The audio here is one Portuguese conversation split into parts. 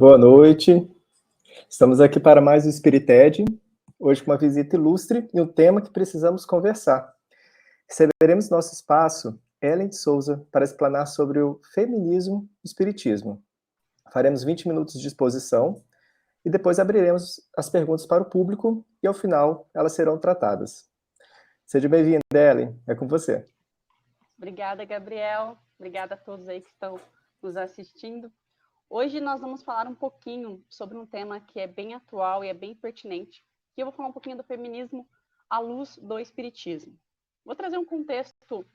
Boa noite. Estamos aqui para mais o Spirited, hoje com uma visita ilustre e um tema que precisamos conversar. Receberemos no nosso espaço Ellen de Souza para explanar sobre o feminismo e o espiritismo. Faremos 20 minutos de exposição e depois abriremos as perguntas para o público e ao final elas serão tratadas. Seja bem-vinda, Ellen, é com você. Obrigada, Gabriel. Obrigada a todos aí que estão nos assistindo. Hoje nós vamos falar um pouquinho sobre um tema que é bem atual e é bem pertinente. E eu vou falar um pouquinho do feminismo à luz do espiritismo. Vou trazer um contexto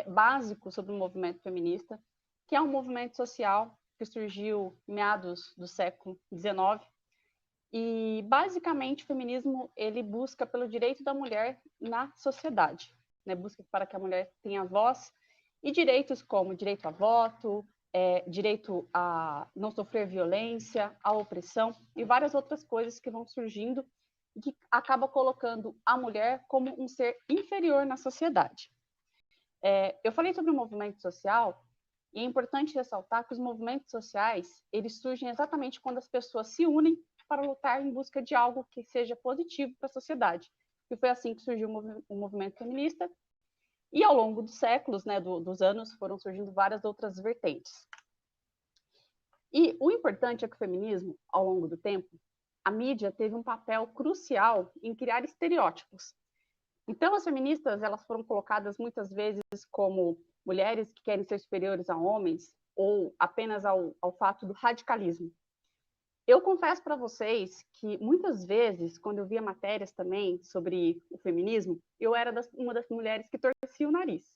básico sobre o movimento feminista, que é um movimento social que surgiu em meados do século XIX. E, basicamente, o feminismo ele busca pelo direito da mulher na sociedade, né? Busca para que a mulher tenha voz e direitos como direito a voto, direito a não sofrer violência, a opressão e várias outras coisas que vão surgindo e que acaba colocando a mulher como um ser inferior na sociedade. Eu falei sobre o movimento social e é importante ressaltar que os movimentos sociais eles surgem exatamente quando as pessoas se unem para lutar em busca de algo que seja positivo para a sociedade. E foi assim que surgiu o movimento feminista. E ao longo dos séculos, né, dos anos, foram surgindo várias outras vertentes. E o importante é que o feminismo, ao longo do tempo, a mídia teve um papel crucial em criar estereótipos. Então, as feministas elas foram colocadas muitas vezes como mulheres que querem ser superiores a homens ou apenas ao fato do radicalismo. Eu confesso para vocês que muitas vezes, quando eu via matérias também sobre o feminismo, eu era uma das mulheres que torcia o nariz.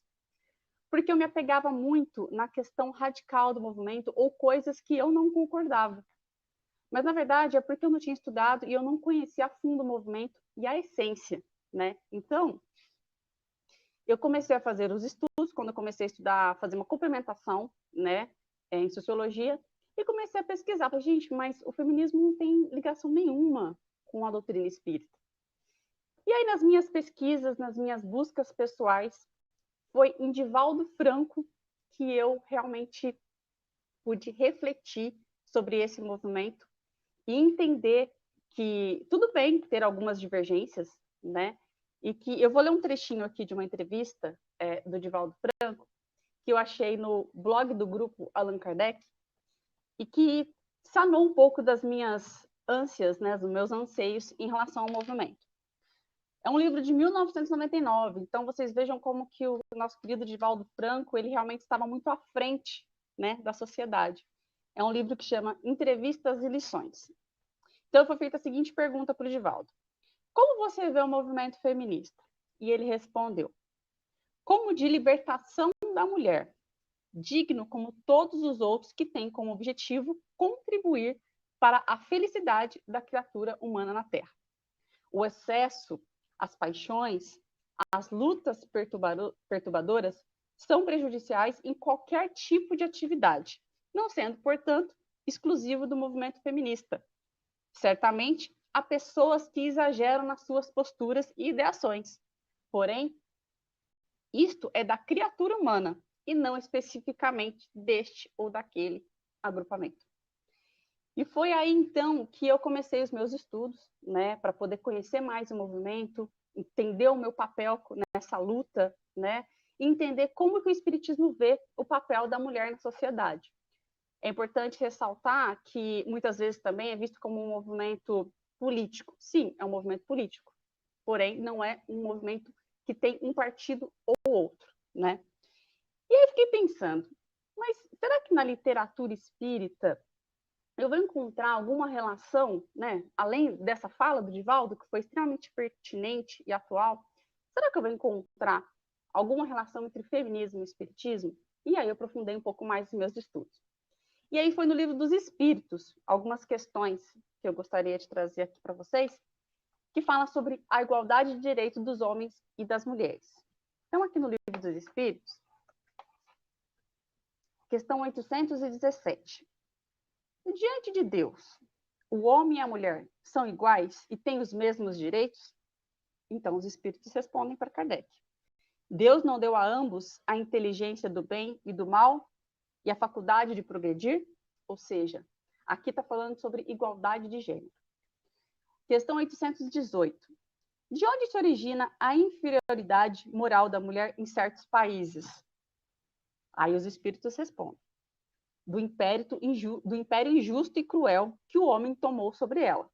Porque eu me apegava muito na questão radical do movimento ou coisas que eu não concordava. Mas, na verdade, é porque eu não tinha estudado e eu não conhecia a fundo o movimento e a essência, né? Então, eu comecei a fazer os estudos, quando eu comecei a estudar, fazer uma complementação, né, em sociologia, e comecei a pesquisar. Falei, gente, mas o feminismo não tem ligação nenhuma com a doutrina espírita. E aí, nas minhas pesquisas, nas minhas buscas pessoais, foi em Divaldo Franco que eu realmente pude refletir sobre esse movimento e entender que tudo bem ter algumas divergências, né? E que eu vou ler um trechinho aqui de uma entrevista do Divaldo Franco, que eu achei no blog do grupo Allan Kardec, e que sanou um pouco das minhas ânsias, né, dos meus anseios em relação ao movimento. É um livro de 1999, então vocês vejam como que o nosso querido Divaldo Franco, ele realmente estava muito à frente, né, da sociedade. É um livro que chama Entrevistas e Lições. Então foi feita a seguinte pergunta para o Divaldo: como você vê o movimento feminista? E ele respondeu: como de libertação da mulher, digno como todos os outros que têm como objetivo contribuir para a felicidade da criatura humana na Terra. O excesso, as paixões, as lutas perturbadoras são prejudiciais em qualquer tipo de atividade, não sendo, portanto, exclusivo do movimento feminista. Certamente, há pessoas que exageram nas suas posturas e ideações. Porém, isto é da criatura humana e não especificamente deste ou daquele agrupamento. E foi aí, então, que eu comecei os meus estudos, né, para poder conhecer mais o movimento, entender o meu papel nessa luta, né, e entender como que o espiritismo vê o papel da mulher na sociedade. É importante ressaltar que muitas vezes também é visto como um movimento político. Sim, é um movimento político, porém não é um movimento que tem um partido ou outro, né? E aí eu fiquei pensando, mas será que na literatura espírita eu vou encontrar alguma relação, né, além dessa fala do Divaldo, que foi extremamente pertinente e atual, será que eu vou encontrar alguma relação entre feminismo e espiritismo? E aí eu aprofundei um pouco mais nos meus estudos. E aí foi no livro dos Espíritos, algumas questões que eu gostaria de trazer aqui para vocês, que fala sobre a igualdade de direitos dos homens e das mulheres. Então, aqui no livro dos Espíritos, questão 817. Diante de Deus, o homem e a mulher são iguais e têm os mesmos direitos? Então, os Espíritos respondem para Kardec. Deus não deu a ambos a inteligência do bem e do mal e a faculdade de progredir? Ou seja, Aqui está falando sobre igualdade de gênero. Questão 818. De onde se origina a inferioridade moral da mulher em certos países? Aí os espíritos respondem. Do império injusto e cruel que o homem tomou sobre ela.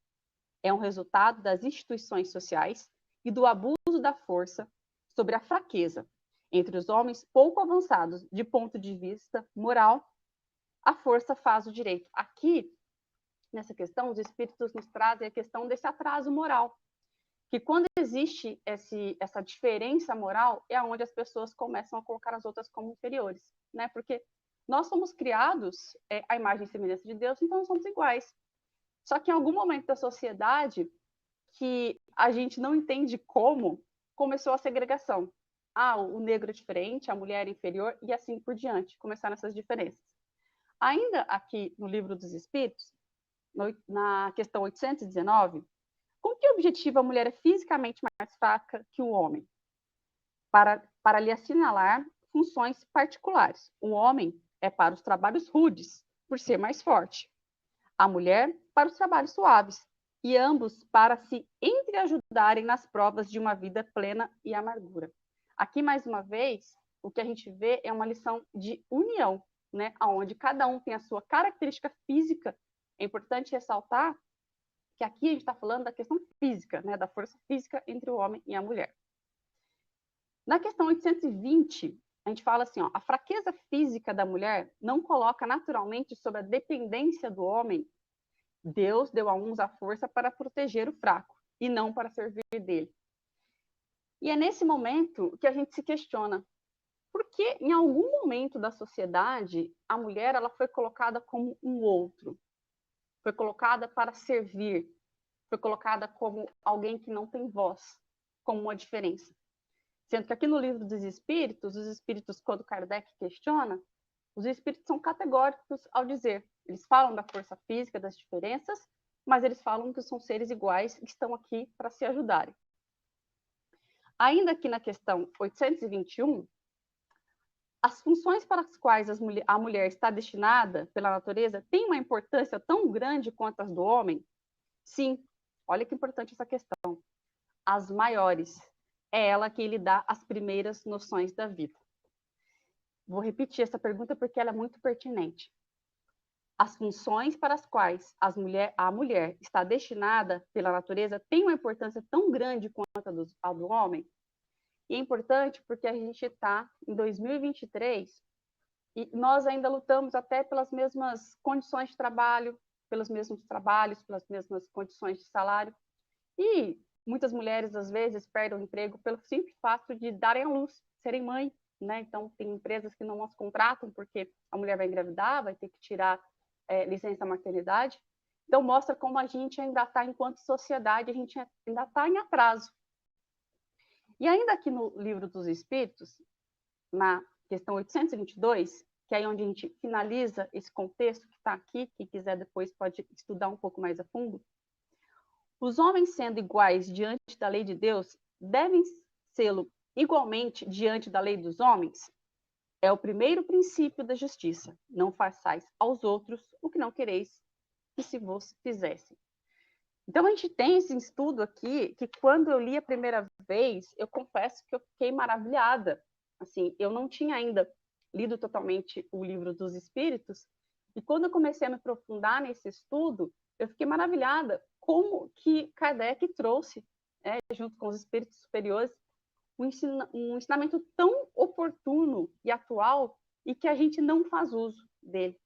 É um resultado das instituições sociais e do abuso da força sobre a fraqueza. Entre os homens pouco avançados de ponto de vista moral, a força faz o direito. Aqui, nessa questão, os espíritos nos trazem a questão desse atraso moral. Que quando existe essa diferença moral, é onde as pessoas começam a colocar as outras como inferiores, né? Porque nós somos criados à imagem e semelhança de Deus, então nós somos iguais. Só que em algum momento da sociedade, que a gente não entende como, começou a segregação. Ah, o negro é diferente, a mulher é inferior, e assim por diante, começaram essas diferenças. Ainda aqui no Livro dos Espíritos, na questão 819, com que objetivo a mulher é fisicamente mais fraca que o homem? Para lhe assinalar funções particulares. O homem é para os trabalhos rudes, por ser mais forte. A mulher para os trabalhos suaves. E ambos para se entreajudarem nas provas de uma vida plena e amargura. Aqui, mais uma vez, o que a gente vê é uma lição de união, né? Onde cada um tem a sua característica física. É importante ressaltar que aqui a gente está falando da questão física, né, da força física entre o homem e a mulher. Na questão 820, a gente fala assim, ó, a fraqueza física da mulher não coloca naturalmente sob a dependência do homem. Deus deu a uns a força para proteger o fraco e não para servir dele. E é nesse momento que a gente se questiona, por que em algum momento da sociedade a mulher ela foi colocada como um outro? Foi colocada para servir, foi colocada como alguém que não tem voz, como uma diferença. Sendo que aqui no Livro dos Espíritos, os espíritos, quando Kardec questiona, os espíritos são categóricos ao dizer, eles falam da força física, das diferenças, mas eles falam que são seres iguais que estão aqui para se ajudarem. Ainda aqui na questão 821, as funções para as quais a mulher está destinada pela natureza têm uma importância tão grande quanto as do homem? Sim, olha que importante essa questão. As maiores. É ela que lhe dá as primeiras noções da vida. Vou repetir essa pergunta porque ela é muito pertinente. As funções para as quais a mulher está destinada pela natureza têm uma importância tão grande quanto a do homem? E é importante porque a gente está em 2023 e nós ainda lutamos até pelas mesmas condições de trabalho, pelos mesmos trabalhos, pelas mesmas condições de salário. E muitas mulheres, às vezes, perdem o emprego pelo simples fato de darem à luz, serem mãe, né? Então, tem empresas que não as contratam porque a mulher vai engravidar, vai ter que tirar licença maternidade. Então, mostra como a gente ainda está, enquanto sociedade, a gente ainda está em atraso. E ainda aqui no Livro dos Espíritos, na questão 822, que é onde a gente finaliza esse contexto que está aqui, quem quiser depois pode estudar um pouco mais a fundo. Os homens, sendo iguais diante da lei de Deus, devem sê-lo igualmente diante da lei dos homens? É o primeiro princípio da justiça. Não façais aos outros o que não quereis que se vos fizessem. Então, a gente tem esse estudo aqui, que quando eu li a primeira vez, eu confesso que eu fiquei maravilhada. Assim, eu não tinha ainda lido totalmente o Livro dos Espíritos, e quando eu comecei a me aprofundar nesse estudo, eu fiquei maravilhada como que Kardec trouxe, junto com os espíritos superiores, um ensinamento tão oportuno e atual, e que a gente não faz uso dele.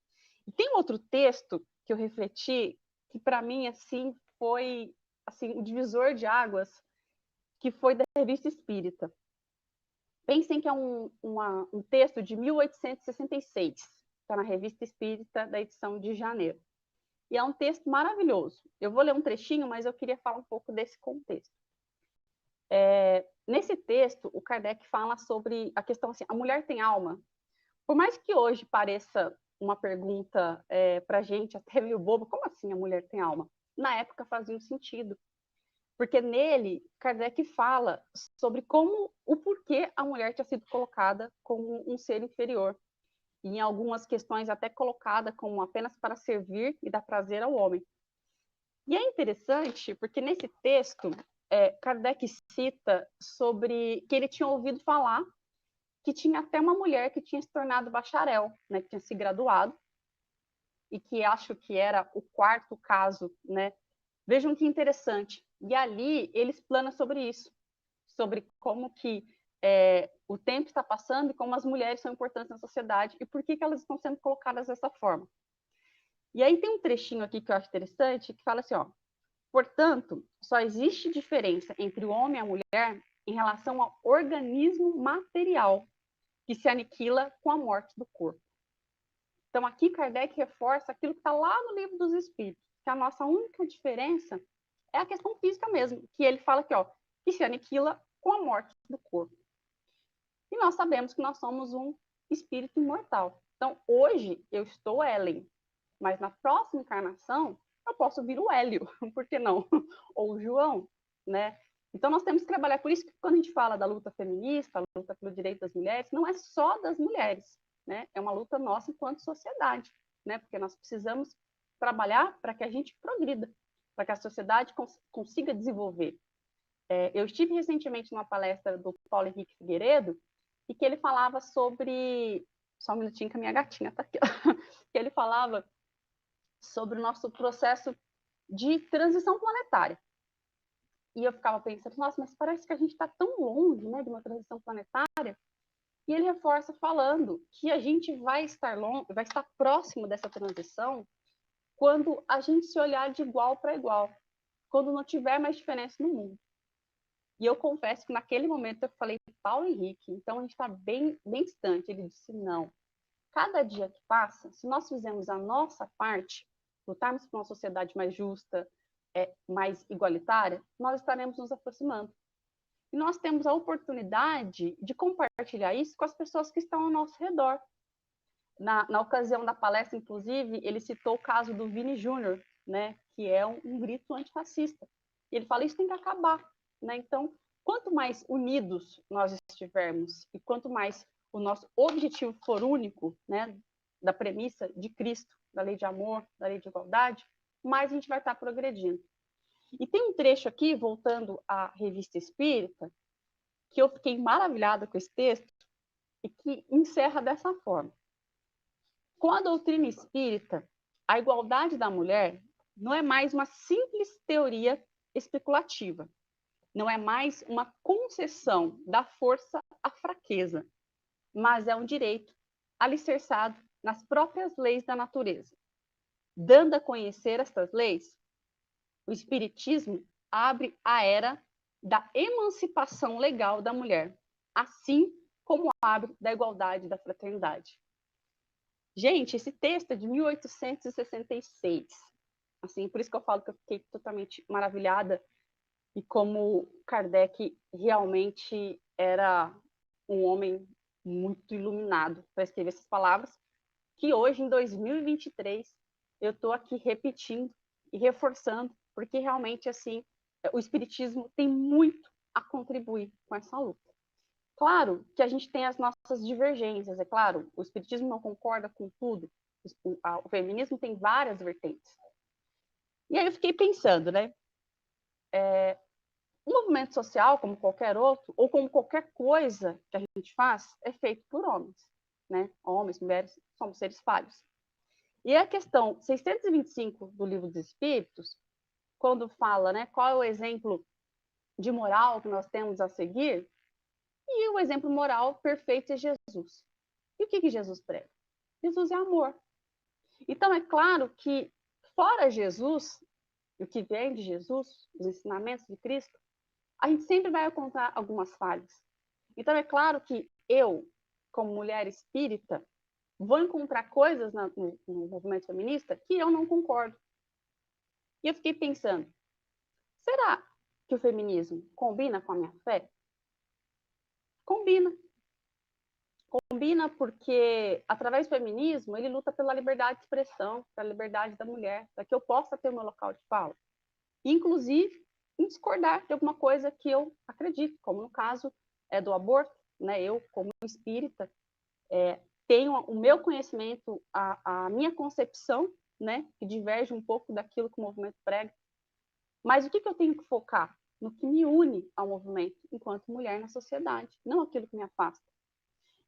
E tem outro texto que eu refleti, que para mim, assim, foi assim, o divisor de águas, que foi da Revista Espírita. Pensem que é um texto de 1866, está na Revista Espírita da edição de janeiro. E é um texto maravilhoso. Eu vou ler um trechinho, mas eu queria falar um pouco desse contexto. Nesse texto, o Kardec fala sobre a questão assim, a mulher tem alma? Por mais que hoje pareça uma pergunta para a gente até meio boba, como assim a mulher tem alma? Na época fazia um sentido, porque nele Kardec fala sobre o porquê a mulher tinha sido colocada como um ser inferior. e em algumas questões até colocada como apenas para servir e dar prazer ao homem. E é interessante porque nesse texto, Kardec cita sobre que ele tinha ouvido falar que tinha até uma mulher que tinha se tornado bacharel, né, que tinha se graduado, e que acho que era o quarto caso, né? Vejam que interessante. E ali ele explana sobre isso, sobre como que o tempo está passando e como as mulheres são importantes na sociedade e por que elas estão sendo colocadas dessa forma. E aí tem um trechinho aqui que eu acho interessante, que fala assim, ó, portanto, só existe diferença entre o homem e a mulher em relação ao organismo material, que se aniquila com a morte do corpo. Então, aqui Kardec reforça aquilo que está lá no Livro dos Espíritos, que a nossa única diferença é a questão física mesmo, que ele fala aqui, ó, que se aniquila com a morte do corpo. E nós sabemos que nós somos um espírito imortal. Então, hoje eu estou Ellen, mas na próxima encarnação eu posso vir o Hélio, por que não? Ou o João, né? Então, nós temos que trabalhar. Por isso que quando a gente fala da luta feminista, a luta pelo direito das mulheres, não é só das mulheres, né? É uma luta nossa enquanto sociedade, né? Porque nós precisamos trabalhar para que a gente progrida, para que a sociedade consiga desenvolver. Eu estive recentemente numa palestra do Paulo Henrique Figueiredo, e que ele falava sobre... Só um minutinho que a minha gatinha está aqui. Que ele falava sobre o nosso processo de transição planetária. E eu ficava pensando, nossa, mas parece que a gente está tão longe, né, de uma transição planetária. E ele reforça falando que a gente vai estar próximo dessa transição quando a gente se olhar de igual para igual, quando não tiver mais diferença no mundo. E eu confesso que naquele momento eu falei, Paulo Henrique, então a gente está bem, bem distante. Ele disse, não. Cada dia que passa, se nós fizermos a nossa parte, lutarmos por uma sociedade mais justa, mais igualitária, nós estaremos nos aproximando. E nós temos a oportunidade de compartilhar isso com as pessoas que estão ao nosso redor. Na ocasião da palestra, inclusive, ele citou o caso do Vini Júnior, né, que é um grito antirracista. E ele fala, isso tem que acabar. Né? Então, quanto mais unidos nós estivermos e quanto mais o nosso objetivo for único, né, da premissa de Cristo, da lei de amor, da lei de igualdade, mais a gente vai estar progredindo. E tem um trecho aqui, voltando à Revista Espírita, que eu fiquei maravilhada com esse texto e que encerra dessa forma. Com a doutrina espírita, a igualdade da mulher não é mais uma simples teoria especulativa, não é mais uma concessão da força à fraqueza, mas é um direito alicerçado nas próprias leis da natureza. Dando a conhecer estas leis, o Espiritismo abre a era da emancipação legal da mulher, assim como abre da igualdade e da fraternidade. Gente, esse texto é de 1866. Assim, por isso que eu falo que eu fiquei totalmente maravilhada e como Kardec realmente era um homem muito iluminado para escrever essas palavras, que hoje, em 2023, eu estou aqui repetindo e reforçando, porque realmente, assim, o Espiritismo tem muito a contribuir com essa luta. Claro que a gente tem as nossas divergências, é claro, o Espiritismo não concorda com tudo, o feminismo tem várias vertentes. E aí eu fiquei pensando, né, o movimento social, como qualquer outro, ou como qualquer coisa que a gente faz, é feito por homens, né? Homens, mulheres, somos seres falhos. E a questão 625 do Livro dos Espíritos, quando fala, né, qual é o exemplo de moral que nós temos a seguir, e o exemplo moral perfeito é Jesus. E o que Jesus prega? Jesus é amor. Então, é claro que, fora Jesus, o que vem de Jesus, os ensinamentos de Cristo, a gente sempre vai encontrar algumas falhas. Então, é claro que eu, como mulher espírita, vou encontrar coisas no movimento feminista que eu não concordo. E eu fiquei pensando, será que o feminismo combina com a minha fé? Combina. Combina porque, através do feminismo, ele luta pela liberdade de expressão, pela liberdade da mulher, para que eu possa ter o meu local de fala. Inclusive, em discordar de alguma coisa que eu acredito, como no caso do aborto. Né? Eu, como espírita, tenho o meu conhecimento, a minha concepção, né, que diverge um pouco daquilo que o movimento prega, mas o que eu tenho que focar? No que me une ao movimento enquanto mulher na sociedade, não aquilo que me afasta.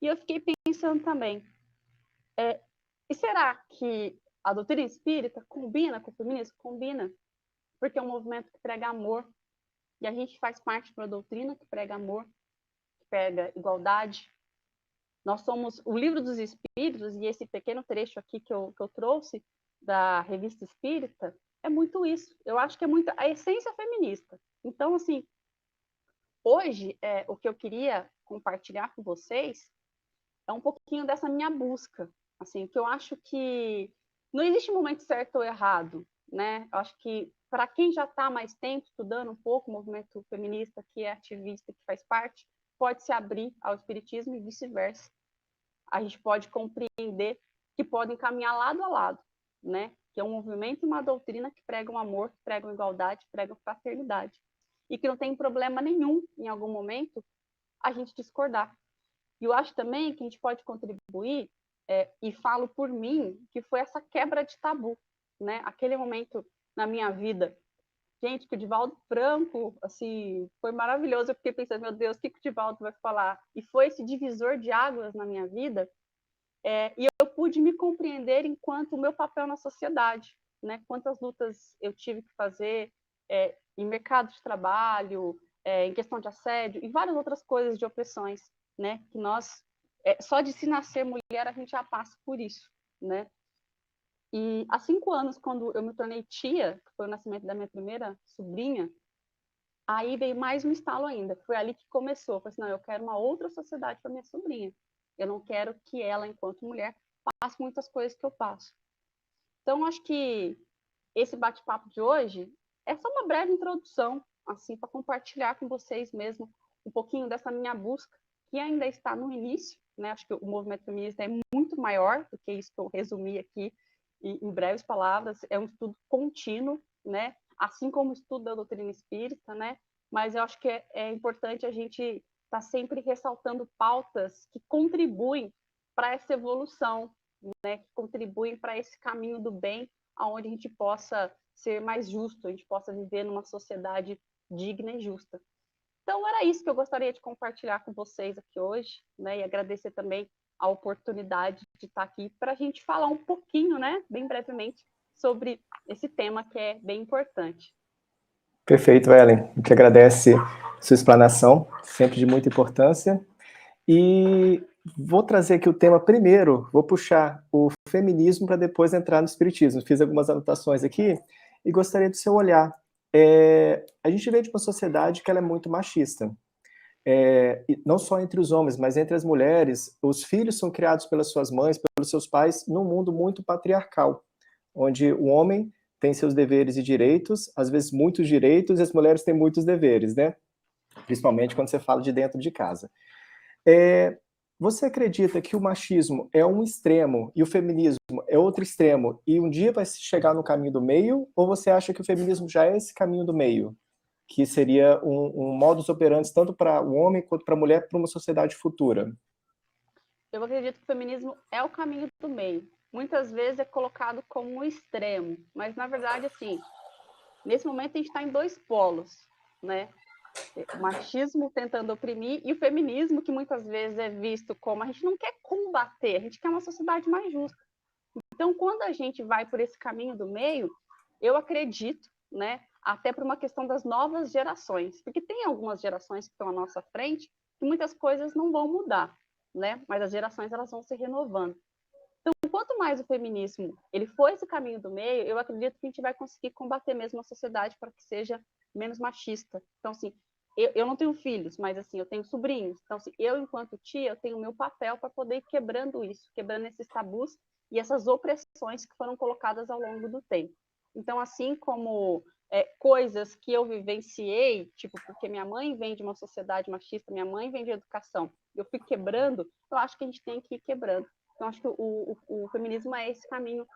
E eu fiquei pensando também, e será que a doutrina espírita combina com o feminismo? Combina, porque é um movimento que prega amor, e a gente faz parte de uma doutrina que prega amor, que prega igualdade. Nós somos o Livro dos Espíritos, e esse pequeno trecho aqui que eu trouxe da Revista Espírita é muito isso. Eu acho que é muito a essência feminista. Então, assim, hoje, o que eu queria compartilhar com vocês é um pouquinho dessa minha busca, assim, que eu acho que não existe momento certo ou errado, né? Eu acho que para quem já está mais tempo estudando um pouco o movimento feminista, que é ativista, que faz parte, pode se abrir ao espiritismo e vice-versa. A gente pode compreender que podem caminhar lado a lado, né? Que é um movimento e uma doutrina que pregam amor, que pregam igualdade, que pregam fraternidade. E que não tem problema nenhum, em algum momento, a gente discordar. E eu acho também que a gente pode contribuir, e falo por mim, que foi essa quebra de tabu, né? Aquele momento na minha vida, gente, que o Divaldo Franco, assim, foi maravilhoso. Eu fiquei pensando, meu Deus, o que o Divaldo vai falar? E foi esse divisor de águas na minha vida, e eu pude me compreender enquanto o meu papel na sociedade, né? Quantas lutas eu tive que fazer em mercado de trabalho, em questão de assédio e várias outras coisas de opressões, né? Que nós, só de se nascer mulher, a gente já passa por isso, né? E há 5 anos, quando eu me tornei tia, que foi o nascimento da minha primeira sobrinha, aí veio mais um estalo ainda. Foi ali que começou. Eu falei assim, não, eu quero uma outra sociedade para minha sobrinha. Eu não quero que ela, enquanto mulher, passe muitas coisas que eu passo. Então, acho que esse bate-papo de hoje é só uma breve introdução, assim, para compartilhar com vocês mesmo um pouquinho dessa minha busca, que ainda está no início, né? Acho que o movimento feminista é muito maior do que isso que eu resumi aqui em breves palavras. É um estudo contínuo, né? Assim como o estudo da doutrina espírita, né? Mas eu acho que é importante a gente estar sempre ressaltando pautas que contribuem para essa evolução, né? Que contribuem para esse caminho do bem, aonde a gente possa ser mais justo, a gente possa viver numa sociedade digna e justa. Então, era isso que eu gostaria de compartilhar com vocês aqui hoje, né? E agradecer também a oportunidade de estar aqui para a gente falar um pouquinho, né? Bem brevemente, sobre esse tema que é bem importante. Perfeito, Ellen. A gente agradece sua explanação, sempre de muita importância. E vou trazer aqui o tema primeiro, vou puxar o feminismo para depois entrar no espiritismo. Fiz algumas anotações aqui e gostaria do seu olhar. A gente vê de uma sociedade que ela é muito machista. Não só entre os homens, mas entre as mulheres, os filhos são criados pelas suas mães, pelos seus pais, num mundo muito patriarcal, onde o homem tem seus deveres e direitos, às vezes muitos direitos, e as mulheres têm muitos deveres, né? Principalmente quando você fala de dentro de casa. Você acredita que o machismo é um extremo e o feminismo é outro extremo e um dia vai chegar no caminho do meio? Ou você acha que o feminismo já é esse caminho do meio? Que seria um modus operandi tanto para o homem quanto para a mulher para uma sociedade futura? Eu acredito que o feminismo é o caminho do meio. Muitas vezes é colocado como um extremo, mas na verdade, assim, nesse momento a gente está em dois polos, né? O machismo tentando oprimir e o feminismo, que muitas vezes é visto como a gente não quer combater, a gente quer uma sociedade mais justa. Então, quando a gente vai por esse caminho do meio, eu acredito, né, até por uma questão das novas gerações, porque tem algumas gerações que estão à nossa frente que muitas coisas não vão mudar, né? Mas as gerações elas vão se renovando. Então, quanto mais o feminismo ele for esse caminho do meio, eu acredito que a gente vai conseguir combater mesmo a sociedade para que seja menos machista. Então, assim, eu não tenho filhos, mas assim, eu tenho sobrinhos. Então, assim, eu, enquanto tia, eu tenho o meu papel para poder ir quebrando isso, quebrando esses tabus e essas opressões que foram colocadas ao longo do tempo. Então, assim como coisas que eu vivenciei, tipo, porque minha mãe vem de uma sociedade machista, minha mãe vem de educação, eu fui quebrando, eu acho que a gente tem que ir quebrando. Então, acho que o feminismo é esse caminho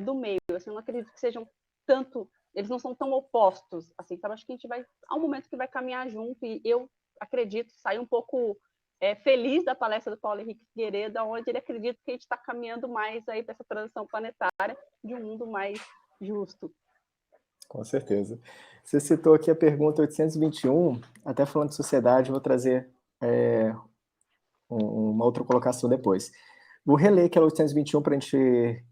do meio. Assim, eu não acredito que sejam tanto... Eles não são tão opostos, assim, sabe? Acho que a gente vai... Há um momento que vai caminhar junto e eu acredito, sair um pouco feliz da palestra do Paulo Henrique Figueiredo, onde ele acredita que a gente está caminhando mais aí para essa transição planetária de um mundo mais justo. Com certeza. Você citou aqui a pergunta 821, até falando de sociedade, vou trazer uma outra colocação depois. Vou reler aquela 821 para a gente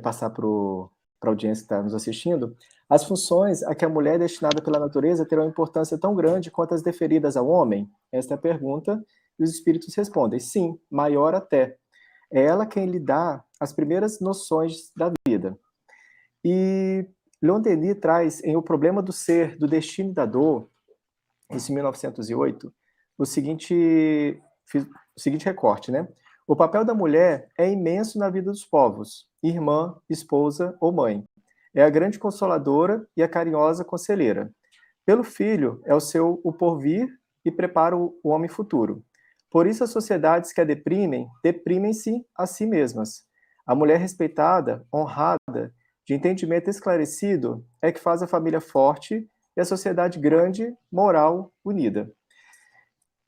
passar para a audiência que está nos assistindo. As funções a que a mulher é destinada pela natureza terão importância tão grande quanto as deferidas ao homem? Esta é a pergunta, e os espíritos respondem, sim, maior até. É ela quem lhe dá as primeiras noções da vida. E Leon Denis traz em O Problema do Ser, do Destino e da Dor, isso em 1908, o seguinte recorte, né? O papel da mulher é imenso na vida dos povos, irmã, esposa ou mãe. É a grande consoladora e a carinhosa conselheira. Pelo filho, é o porvir e prepara o homem futuro. Por isso, as sociedades que a deprimem-se a si mesmas. A mulher respeitada, honrada, de entendimento esclarecido, é que faz a família forte e a sociedade grande, moral, unida.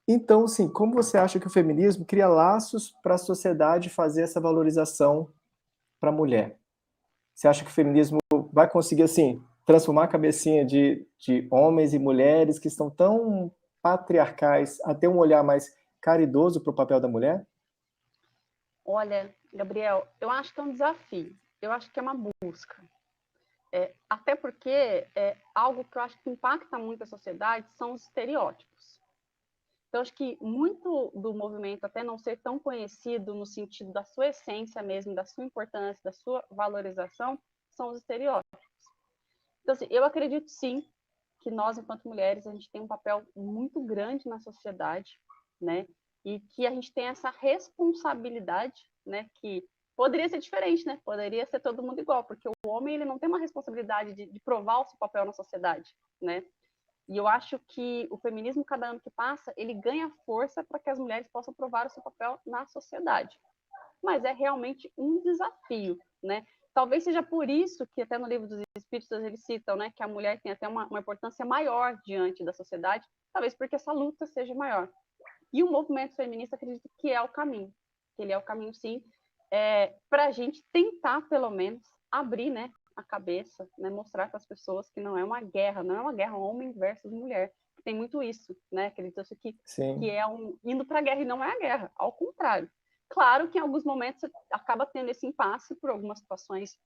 Então, sim, como você acha que o feminismo cria laços para a sociedade fazer essa valorização para a mulher? Você acha que o feminismo vai conseguir, assim, transformar a cabecinha de homens e mulheres que estão tão patriarcais a ter um olhar mais caridoso para o papel da mulher? Olha, Gabriel, eu acho que é um desafio. Eu acho que é uma busca. Até porque algo que eu acho que impacta muito a sociedade são os estereótipos. Então, acho que muito do movimento, até não ser tão conhecido no sentido da sua essência mesmo, da sua importância, da sua valorização, são os estereótipos. Então, assim, eu acredito sim que nós, enquanto mulheres, a gente tem um papel muito grande na sociedade, né? E que a gente tem essa responsabilidade, né? Que poderia ser diferente, né? Poderia ser todo mundo igual, porque o homem ele não tem uma responsabilidade de provar o seu papel na sociedade, né? E eu acho que o feminismo, cada ano que passa, ele ganha força para que as mulheres possam provar o seu papel na sociedade. Mas é realmente um desafio, né? Talvez seja por isso que até no livro dos Espíritos eles citam, né, que a mulher tem até uma importância maior diante da sociedade, talvez porque essa luta seja maior. E o movimento feminista acredita que é o caminho, que ele é o caminho, sim, para a gente tentar, pelo menos, abrir, né, a cabeça, né, mostrar para as pessoas que não é uma guerra homem versus mulher. Tem muito isso, né? Acredita-se que é indo para a guerra e não é a guerra, ao contrário. Claro que em alguns momentos você acaba tendo esse impasse por algumas situações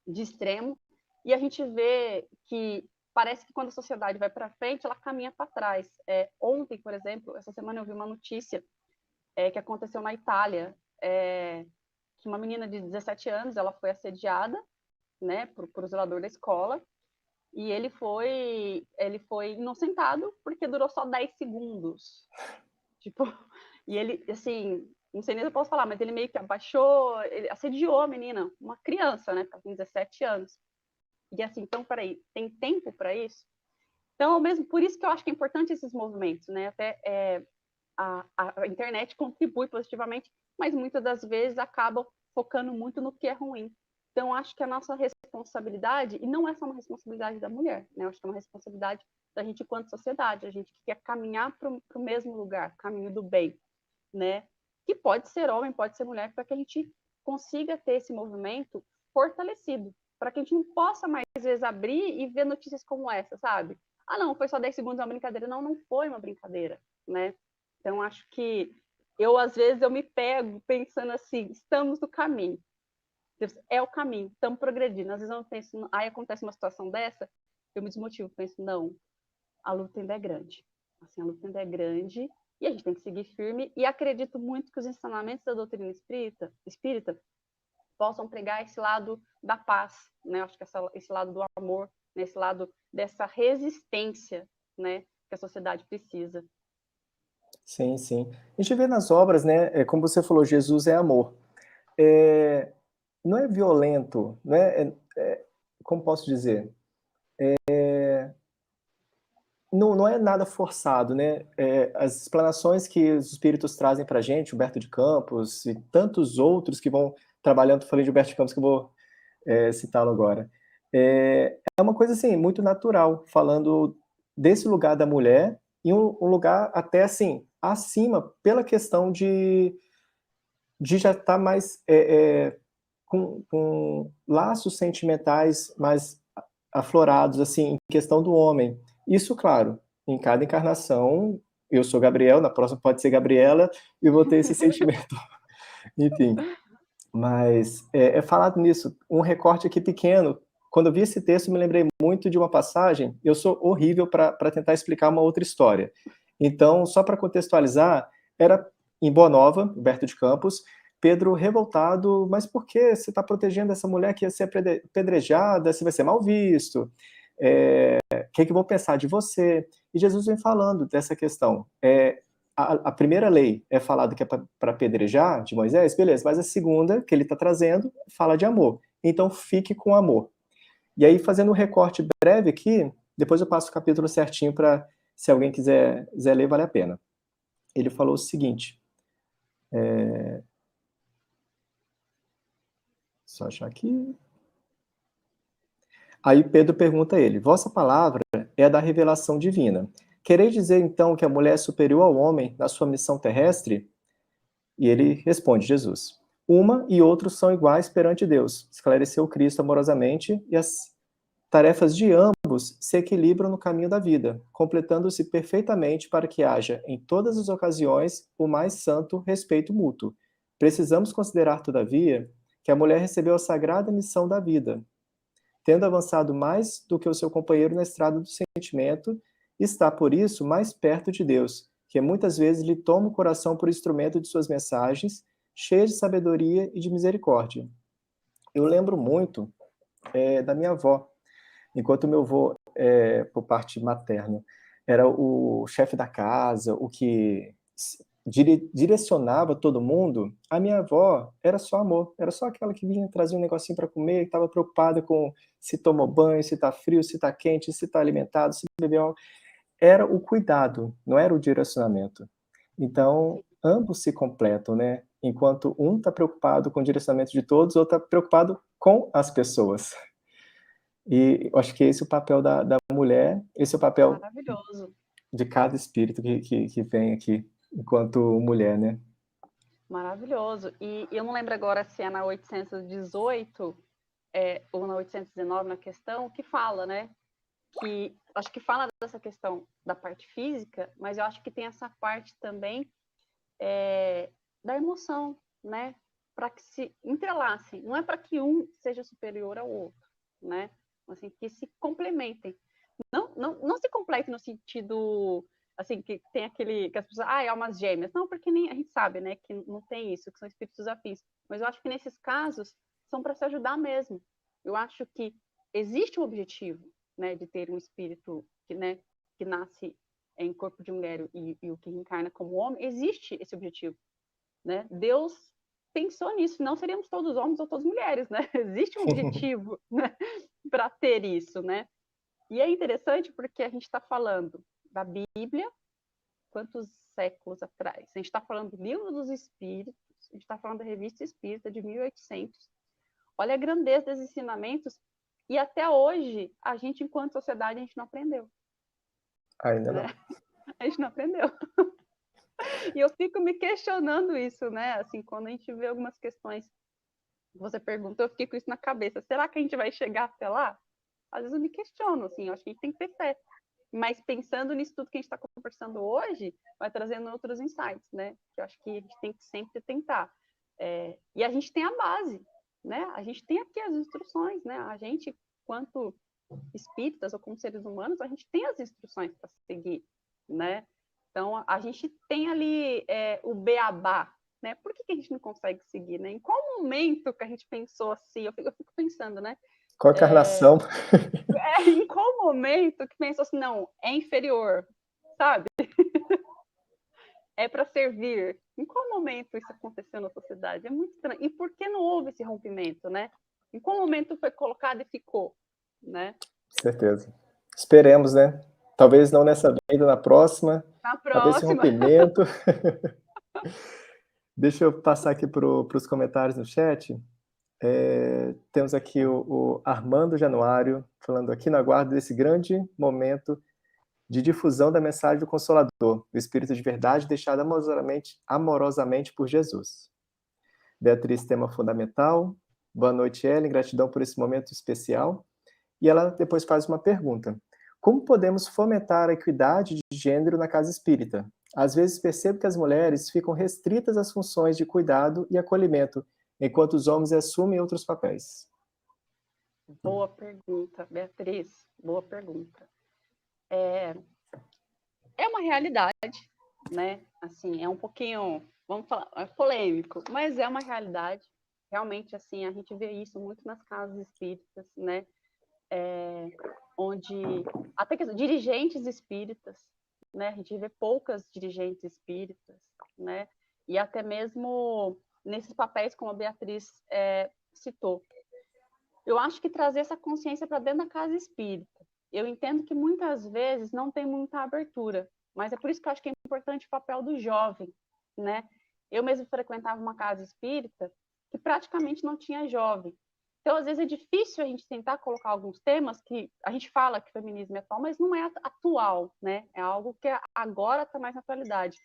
de extremo, e a gente vê que parece que quando a sociedade vai para frente, ela caminha para trás. Ontem, por exemplo, essa semana eu vi uma notícia que aconteceu na Itália, que uma menina de 17 anos ela foi assediada, né, por o zelador da escola, e ele foi inocentado porque durou só 10 segundos. Tipo, e ele, assim, não sei nem se eu posso falar, mas ele meio que abaixou, ele assediou a menina, uma criança, né, com 17 anos. E assim, então, peraí, tem tempo para isso? Então, mesmo por isso que eu acho que é importante esses movimentos, né? Até a internet contribui positivamente, mas muitas das vezes acabam focando muito no que é ruim. Então, acho que a nossa responsabilidade, e não é só uma responsabilidade da mulher, né? Eu acho que é uma responsabilidade da gente enquanto sociedade, a gente que quer caminhar para o mesmo lugar, caminho do bem, né? Que pode ser homem, pode ser mulher, para que a gente consiga ter esse movimento fortalecido, para que a gente não possa mais, às vezes, abrir e ver notícias como essa, sabe? Ah, não, foi só 10 segundos, é uma brincadeira. Não, não foi uma brincadeira, né? Então, acho que às vezes, eu me pego pensando assim, estamos no caminho. É o caminho, estamos progredindo. Às vezes eu penso, aí acontece uma situação dessa, eu me desmotivo, penso, não, a luta ainda é grande. Assim, a luta ainda é grande e a gente tem que seguir firme. E acredito muito que os ensinamentos da doutrina espírita possam pregar esse lado da paz, né? Acho que esse lado do amor, né? Esse lado dessa resistência, né? Que a sociedade precisa. Sim, sim. A gente vê nas obras, né? Como você falou, Jesus é amor. Não é violento, né? Como posso dizer? Não é nada forçado, né? As explanações que os espíritos trazem para a gente, Humberto de Campos e tantos outros que vão trabalhando, falei de Humberto de Campos que eu vou citá-lo agora, é uma coisa assim, muito natural, falando desse lugar da mulher, e um lugar até assim, acima pela questão de já estar mais com laços sentimentais mais aflorados, assim, em questão do homem. Isso, claro, em cada encarnação, eu sou Gabriel, na próxima pode ser Gabriela, e vou ter esse sentimento. Enfim, mas é falado nisso, um recorte aqui pequeno. Quando eu vi esse texto, me lembrei muito de uma passagem. Eu sou horrível para tentar explicar uma outra história. Então, só para contextualizar, era em Boa Nova, Humberto de Campos, Pedro revoltado, mas por que você está protegendo essa mulher que ia ser apedrejada, você vai ser mal visto? O que vão pensar de você? E Jesus vem falando dessa questão. A primeira lei é falado que é para apedrejar, de Moisés, beleza, mas a segunda, que ele está trazendo, fala de amor. Então, fique com amor. E aí, fazendo um recorte breve aqui, depois eu passo o capítulo certinho para, se alguém quiser ler, vale a pena. Ele falou o seguinte, só achar aqui. Aí Pedro pergunta a ele, vossa palavra é a da revelação divina. Quereis dizer, então, que a mulher é superior ao homem na sua missão terrestre? E ele responde, Jesus, uma e outro são iguais perante Deus, esclareceu Cristo amorosamente, e as tarefas de ambos se equilibram no caminho da vida, completando-se perfeitamente para que haja, em todas as ocasiões, o mais santo respeito mútuo. Precisamos considerar, todavia, que a mulher recebeu a sagrada missão da vida, tendo avançado mais do que o seu companheiro na estrada do sentimento, está, por isso, mais perto de Deus, que muitas vezes lhe toma o coração por instrumento de suas mensagens, cheia de sabedoria e de misericórdia. Eu lembro muito da minha avó, enquanto meu avô, por parte materna, era o chefe da casa, o que direcionava todo mundo, a minha avó era só amor, era só aquela que vinha trazer um negocinho para comer, que estava preocupada com se tomou banho, se está frio, se está quente, se está alimentado, se bebeu. Era o cuidado, não era o direcionamento. Então, ambos se completam, né? Enquanto um está preocupado com o direcionamento de todos, o outro está preocupado com as pessoas. E eu acho que esse é o papel da mulher, esse é o papel de cada espírito que vem aqui, enquanto mulher, né? Maravilhoso. E eu não lembro agora se é na 818 ou na 819 na questão, que fala, né? Que acho que fala dessa questão da parte física, mas eu acho que tem essa parte também da emoção, né? Para que se entrelacem. Não é para que um seja superior ao outro, né? Assim, que se complementem. Não se completem no sentido assim, que tem aquele, que as pessoas, almas gêmeas. Não, porque nem a gente sabe, né, que não tem isso, que são espíritos afins. Mas eu acho que nesses casos são para se ajudar mesmo. Eu acho que existe o objetivo, né, de ter um espírito que nasce em corpo de mulher e o que encarna como homem, existe esse objetivo, né? Deus pensou nisso, não seríamos todos homens ou todas mulheres, né? Existe um objetivo, né, para ter isso, né? E é interessante porque a gente está falando da Bíblia, quantos séculos atrás? A gente está falando do Livro dos Espíritos, a gente está falando da Revista Espírita de 1800. Olha a grandeza desses ensinamentos. E até hoje, a gente, enquanto sociedade, a gente não aprendeu. Ainda não. A gente não aprendeu. E eu fico me questionando isso, né? Assim, quando a gente vê algumas questões que você pergunta, eu fiquei com isso na cabeça. Será que a gente vai chegar até lá? Às vezes eu me questiono, assim, eu acho que a gente tem que ter fé. Mas pensando nisso tudo que a gente está conversando hoje, vai trazendo outros insights, né? Que eu acho que a gente tem que sempre tentar. E a gente tem a base, né? A gente tem aqui as instruções, né? A gente, quanto espíritas ou como seres humanos, a gente tem as instruções para seguir, né? Então, a gente tem ali o beabá, né? Por que a gente não consegue seguir, né? Em qual momento que a gente pensou assim? Eu fico pensando, né? Qual encarnação? Em qual momento que pensou assim, não, é inferior, sabe? É para servir. Em qual momento isso aconteceu na sociedade? É muito estranho. E por que não houve esse rompimento, né? Em qual momento foi colocado e ficou, né? Certeza. Esperemos, né? Talvez não nessa vida, na próxima. Na Talvez esse próxima. rompimento. Deixa eu passar aqui para os comentários no chat. Temos aqui o Armando Januário falando aqui na guarda desse grande momento de difusão da mensagem do Consolador, o Espírito de verdade deixado amorosamente por Jesus. Beatriz, tema fundamental. Boa noite, Ellen, gratidão por esse momento especial. E ela depois faz uma pergunta. Como podemos fomentar a equidade de gênero na casa espírita? Às vezes percebo que as mulheres ficam restritas às funções de cuidado e acolhimento, enquanto os homens assumem outros papéis. Boa pergunta, Beatriz. Boa pergunta. É uma realidade, né? Assim, é um pouquinho, vamos falar, é polêmico, mas é uma realidade. Realmente, assim, a gente vê isso muito nas casas espíritas, né? Onde até que dirigentes espíritas, né? A gente vê poucas dirigentes espíritas, né? E até mesmo nesses papéis, como a Beatriz citou. Eu acho que trazer essa consciência para dentro da casa espírita. Eu entendo que muitas vezes não tem muita abertura, mas é por isso que eu acho que é importante o papel do jovem, né? Eu mesmo frequentava uma casa espírita que praticamente não tinha jovem. Então, às vezes, é difícil a gente tentar colocar alguns temas que a gente fala que o feminismo é atual, mas não é atual, né? É algo que agora está mais na atualidade.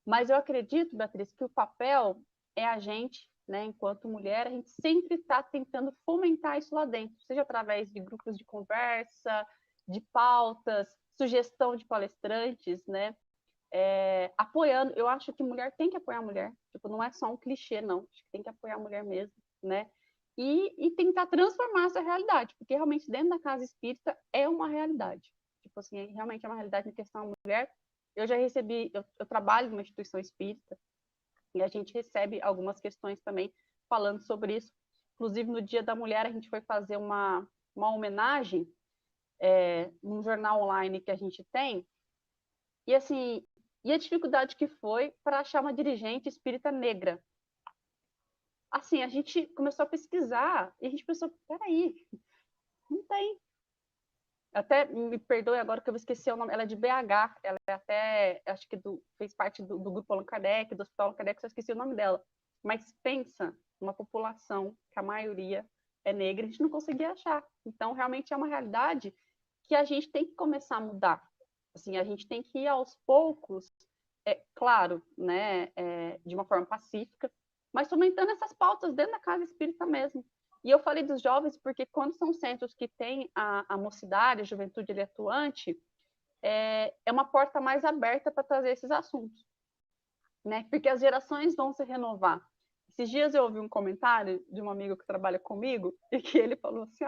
Mas eu acredito, Beatriz, que o papel é a gente, né, enquanto mulher, a gente sempre está tentando fomentar isso lá dentro, seja através de grupos de conversa, de pautas, sugestão de palestrantes, né? Apoiando. Eu acho que mulher tem que apoiar a mulher. Tipo, não é só um clichê, não. Acho que tem que apoiar a mulher mesmo, né? E tentar transformar essa realidade, porque realmente dentro da casa espírita é uma realidade. Tipo assim, realmente é uma realidade em questão da mulher. Eu já recebi, eu trabalho numa instituição espírita e a gente recebe algumas questões também falando sobre isso. Inclusive, no Dia da Mulher, a gente foi fazer uma homenagem num jornal online que a gente tem. E assim, e a dificuldade que foi para achar uma dirigente espírita negra. Assim, a gente começou a pesquisar e a gente pensou, peraí, não tem. Até me perdoe agora que eu esqueci o nome, ela é de BH, ela é até, acho que fez parte do grupo Allan Kardec, do Hospital Allan Kardec, só esqueci o nome dela. Mas pensa, uma população que a maioria é negra, a gente não conseguia achar. Então, realmente é uma realidade que a gente tem que começar a mudar. Assim, a gente tem que ir aos poucos, claro, né, de uma forma pacífica, mas fomentando essas pautas dentro da casa espírita mesmo. E eu falei dos jovens porque quando são centros que têm a mocidade, a juventude ali atuante, é uma porta mais aberta para trazer esses assuntos, né? Porque as gerações vão se renovar. Esses dias eu ouvi um comentário de um amigo que trabalha comigo e que ele falou assim,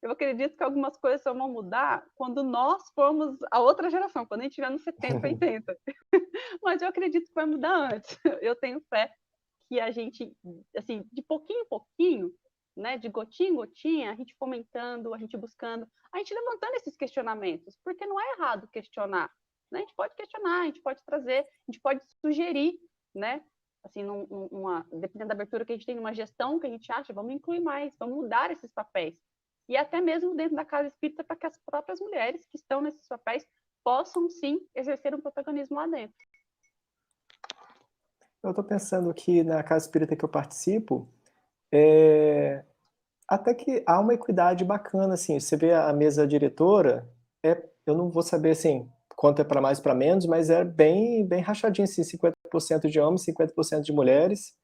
eu acredito que algumas coisas só vão mudar quando nós formos a outra geração, quando a gente estiver nos 70, 80. Mas eu acredito que vai mudar antes. Eu tenho fé que a gente, assim, de pouquinho em pouquinho, né, de gotinha em gotinha, a gente fomentando, a gente buscando, a gente levantando esses questionamentos, porque não é errado questionar, né? A gente pode questionar, a gente pode trazer, a gente pode sugerir, né? Assim, dependendo da abertura que a gente tem numa gestão que a gente acha, vamos incluir mais, vamos mudar esses papéis. E até mesmo dentro da casa espírita, para que as próprias mulheres que estão nesses papéis possam, sim, exercer um protagonismo lá dentro. Eu estou pensando que na casa espírita que eu participo, até que há uma equidade bacana, assim, você vê a mesa diretora, eu não vou saber, assim, quanto é para mais para menos, mas é bem, bem rachadinho, assim, 50% de homens, 50% de mulheres,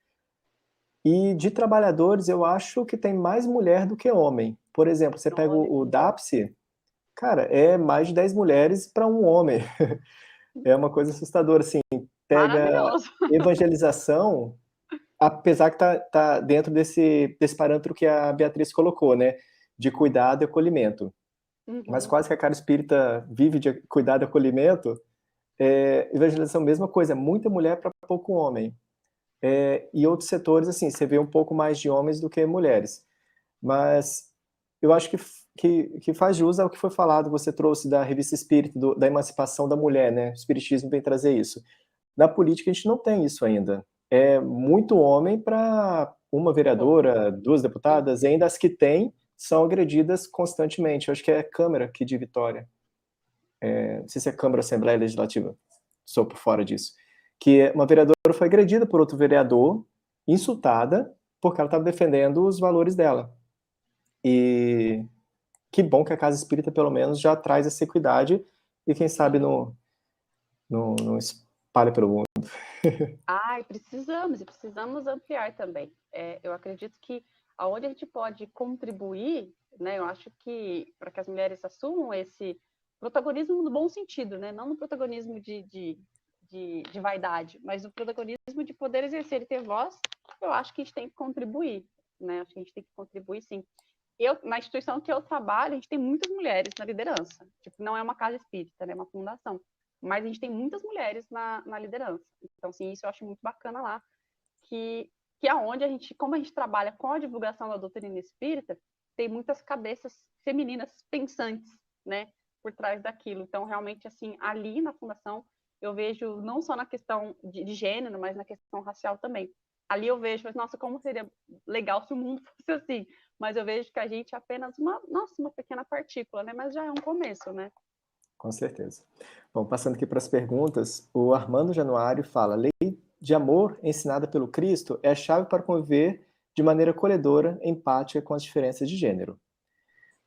e de trabalhadores eu acho que tem mais mulher do que homem. Por exemplo, você pega o DAPSE, cara, é mais de 10 mulheres para um homem. É uma coisa assustadora, assim, pega evangelização, apesar que tá dentro desse parâmetro que a Beatriz colocou, né, de cuidado e acolhimento. Uhum. Mas quase que a cara espírita vive de cuidado e acolhimento, evangelização, mesma coisa, muita mulher para pouco homem. E outros setores, assim, você vê um pouco mais de homens do que mulheres. Mas eu acho que faz jus ao que foi falado, você trouxe da revista Espírita, da emancipação da mulher, né? O Espiritismo vem trazer isso. Na política a gente não tem isso ainda. É muito homem para uma vereadora, 2 deputadas, e ainda as que tem são agredidas constantemente. Eu acho que é a Câmara aqui de Vitória. Não sei se é Câmara ou Assembleia Legislativa, sou por fora disso. Que uma vereadora foi agredida por outro vereador, insultada, porque ela estava defendendo os valores dela. E que bom que a Casa Espírita, pelo menos, já traz essa equidade e, quem sabe, não espalha pelo mundo. E precisamos ampliar também. Eu acredito que aonde a gente pode contribuir, né, eu acho que para que as mulheres assumam esse protagonismo no bom sentido, né, não no protagonismo de vaidade, mas no protagonismo de poder exercer e ter voz, eu acho que a gente tem que contribuir, né, acho que a gente tem que contribuir sim. Na instituição que eu trabalho, a gente tem muitas mulheres na liderança, tipo, não é uma casa espírita, né, é uma fundação, mas a gente tem muitas mulheres na liderança. Então, sim, isso eu acho muito bacana lá, que aonde como a gente trabalha com a divulgação da doutrina espírita, tem muitas cabeças femininas pensantes, né, por trás daquilo. Então, realmente, assim, ali na fundação, eu vejo não só na questão de gênero, mas na questão racial também. Ali eu vejo, nossa, como seria legal se o mundo fosse assim. Mas eu vejo que a gente é apenas uma pequena partícula, né? Mas já é um começo, né? Com certeza. Bom, passando aqui para as perguntas, o Armando Januário fala: lei de amor ensinada pelo Cristo é a chave para conviver de maneira acolhedora, empática com as diferenças de gênero.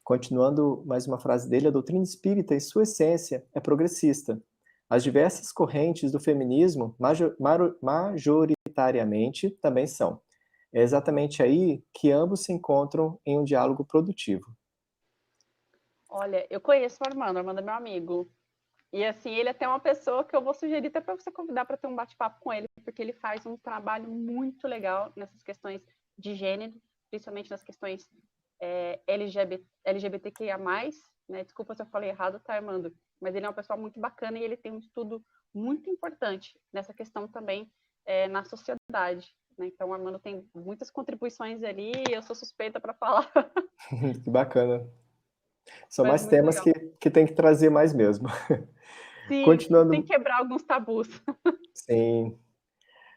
Continuando mais uma frase dele, a doutrina espírita, em sua essência, é progressista. As diversas correntes do feminismo, majoritariamente, também são. É exatamente aí que ambos se encontram em um diálogo produtivo. Olha, eu conheço o Armando é meu amigo. E assim, ele é até uma pessoa que eu vou sugerir até para você convidar para ter um bate-papo com ele, porque ele faz um trabalho muito legal nessas questões de gênero, principalmente nas questões LGBTQIA+, né? Desculpa se eu falei errado, tá, Armando? Mas ele é uma pessoa muito bacana e ele tem um estudo muito importante nessa questão também na sociedade. Né? Então, o Armando tem muitas contribuições ali e eu sou suspeita para falar. Que bacana. São Mas mais muito temas legal. que tem que trazer mais mesmo. Sim, tem Continuando. que quebrar alguns tabus. Sim.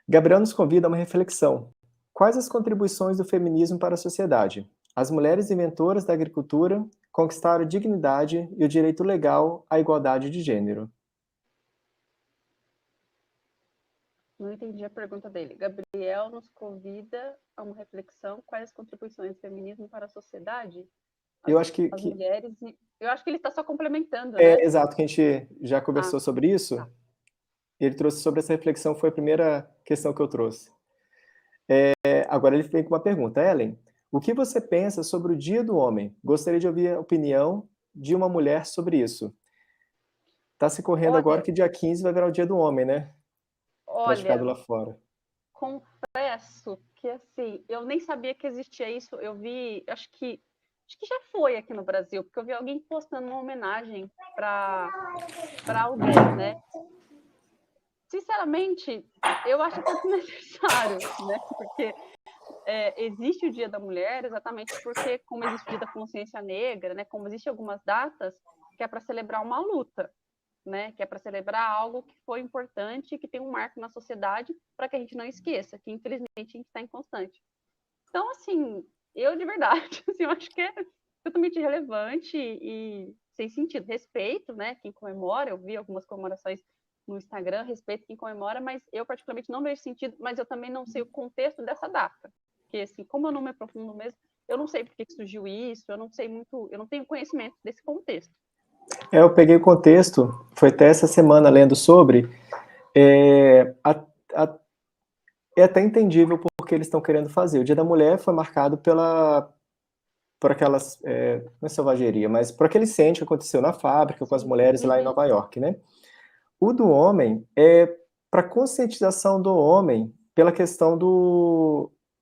Gabriel nos convida a uma reflexão. Quais as contribuições do feminismo para a sociedade? As mulheres inventoras da agricultura conquistaram a dignidade e o direito legal à igualdade de gênero. Não entendi a pergunta dele. Gabriel nos convida a uma reflexão. Quais as contribuições do feminismo para a sociedade? Eu acho As mulheres. Eu acho que ele está só complementando, né? exato, que a gente já conversou sobre isso. Tá. Ele trouxe sobre essa reflexão, foi a primeira questão que eu trouxe. Agora ele vem com uma pergunta. Ellen, o que você pensa sobre o Dia do Homem? Gostaria de ouvir a opinião de uma mulher sobre isso. Está se correndo agora Olha, que dia 15 vai virar o Dia do Homem, né? Praticado olha, lá fora. confesso que assim, eu nem sabia que existia isso. Eu vi, acho que já foi aqui no Brasil, porque eu vi alguém postando uma homenagem para alguém, né? Sinceramente, eu acho até desnecessário, né? Porque existe o Dia da Mulher exatamente porque, como existe o Dia da Consciência Negra, né? Como existem algumas datas que é para celebrar uma luta, né? Que é para celebrar algo que foi importante, que tem um marco na sociedade, para que a gente não esqueça, que infelizmente a gente está inconstante. Então, assim, eu de verdade, assim, eu acho que é totalmente irrelevante e sem sentido. Respeito, né? Quem comemora, eu vi algumas comemorações no Instagram, respeito quem comemora, mas eu particularmente não vejo sentido, mas eu também não sei o contexto dessa data. Porque, assim, como eu não me aprofundo mesmo, eu não sei por que surgiu isso, eu não sei muito, eu não tenho conhecimento desse contexto. Eu peguei o contexto, foi até essa semana lendo sobre, é, a, a, é até entendível porque eles estão querendo fazer. O Dia da Mulher foi marcado por aquelas, não é selvageria, mas por aquele incêndio que aconteceu na fábrica com as mulheres lá em Nova York, né? O do homem é para conscientização do homem pela questão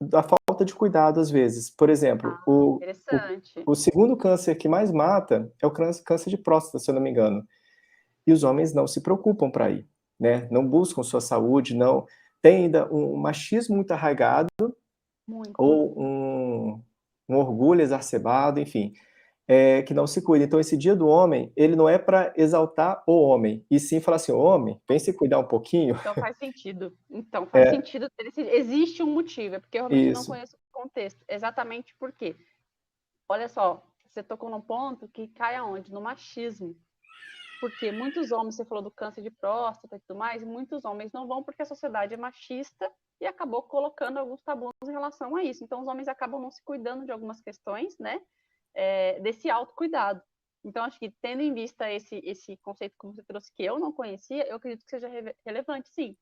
da falta de cuidado, às vezes. Por exemplo, Interessante. o segundo câncer que mais mata é o câncer de próstata, se eu não me engano. E os homens não se preocupam para ir, né? Não buscam sua saúde, não. Tem ainda um machismo muito arraigado, Muito. ou um orgulho exacerbado, enfim, que não se cuida. Então, esse Dia do Homem, ele não é para exaltar o homem, e sim falar assim, homem, vem se cuidar um pouquinho. Então faz sentido. Então faz sentido. Existe um motivo, é porque eu realmente não Isso. conheço o contexto. Exatamente por quê? Olha só, você tocou num ponto que cai aonde? No machismo. Porque muitos homens, você falou do câncer de próstata e tudo mais, muitos homens não vão porque a sociedade é machista e acabou colocando alguns tabus em relação a isso. Então, os homens acabam não se cuidando de algumas questões, né? desse autocuidado. Então, acho que tendo em vista esse conceito como você trouxe, que eu não conhecia, eu acredito que seja relevante, sim.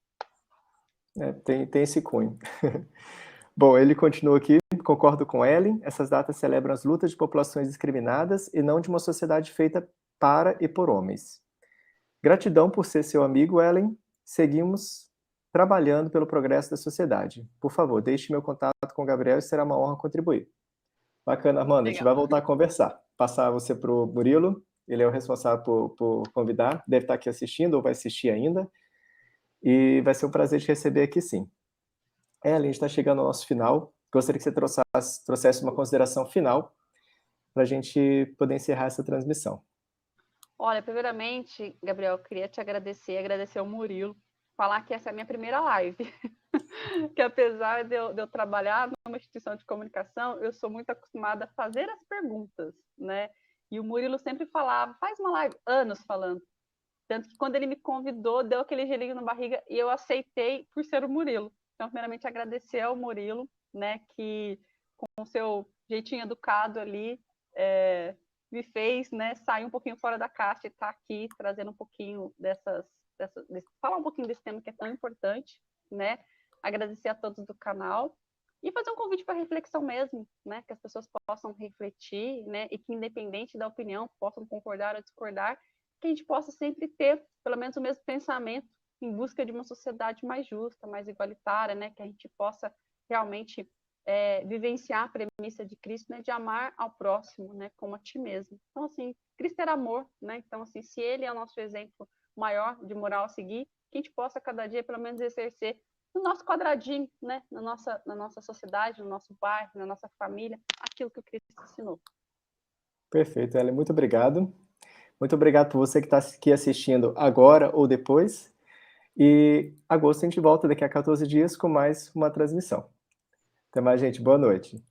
Tem esse cunho. Bom, ele continua aqui, concordo com Ellen, essas datas celebram as lutas de populações discriminadas e não de uma sociedade feita para e por homens. Gratidão por ser seu amigo, Ellen. Seguimos trabalhando pelo progresso da sociedade. Por favor, deixe meu contato com o Gabriel e será uma honra contribuir. Bacana, Amanda, a gente vai voltar a conversar. Passar você para o Murilo, ele é o responsável por convidar, deve estar aqui assistindo ou vai assistir ainda, e vai ser um prazer te receber aqui sim. Ellen, a gente está chegando ao nosso final, gostaria que você trouxesse uma consideração final para a gente poder encerrar essa transmissão. Olha, primeiramente, Gabriel, eu queria te agradecer ao Murilo, falar que essa é a minha primeira live. Que apesar de eu trabalhar numa instituição de comunicação, eu sou muito acostumada a fazer as perguntas, né? E o Murilo sempre falava, faz uma live, anos falando. Tanto que quando ele me convidou, deu aquele gelinho na barriga e eu aceitei por ser o Murilo. Então, primeiramente, agradecer ao Murilo, né, que com o seu jeitinho educado ali, me fez, né, sair um pouquinho fora da caixa e estar aqui trazendo um pouquinho falar um pouquinho desse tema que é tão importante, né? Agradecer a todos do canal e fazer um convite para reflexão mesmo, né? Que as pessoas possam refletir, né? E que independente da opinião possam concordar ou discordar, que a gente possa sempre ter pelo menos o mesmo pensamento em busca de uma sociedade mais justa, mais igualitária, né? Que a gente possa realmente vivenciar a premissa de Cristo, né, de amar ao próximo, né, como a ti mesmo. Então, assim, Cristo era amor, né? Então, assim, se ele é o nosso exemplo maior de moral a seguir, que a gente possa cada dia, pelo menos, exercer no nosso quadradinho, né, na nossa sociedade, no nosso bairro, na nossa família, aquilo que o Cristo ensinou. Perfeito, Ellen, muito obrigado. Muito obrigado por você que está aqui assistindo agora ou depois. E agosto a gente volta daqui a 14 dias com mais uma transmissão. Até mais, gente. Boa noite.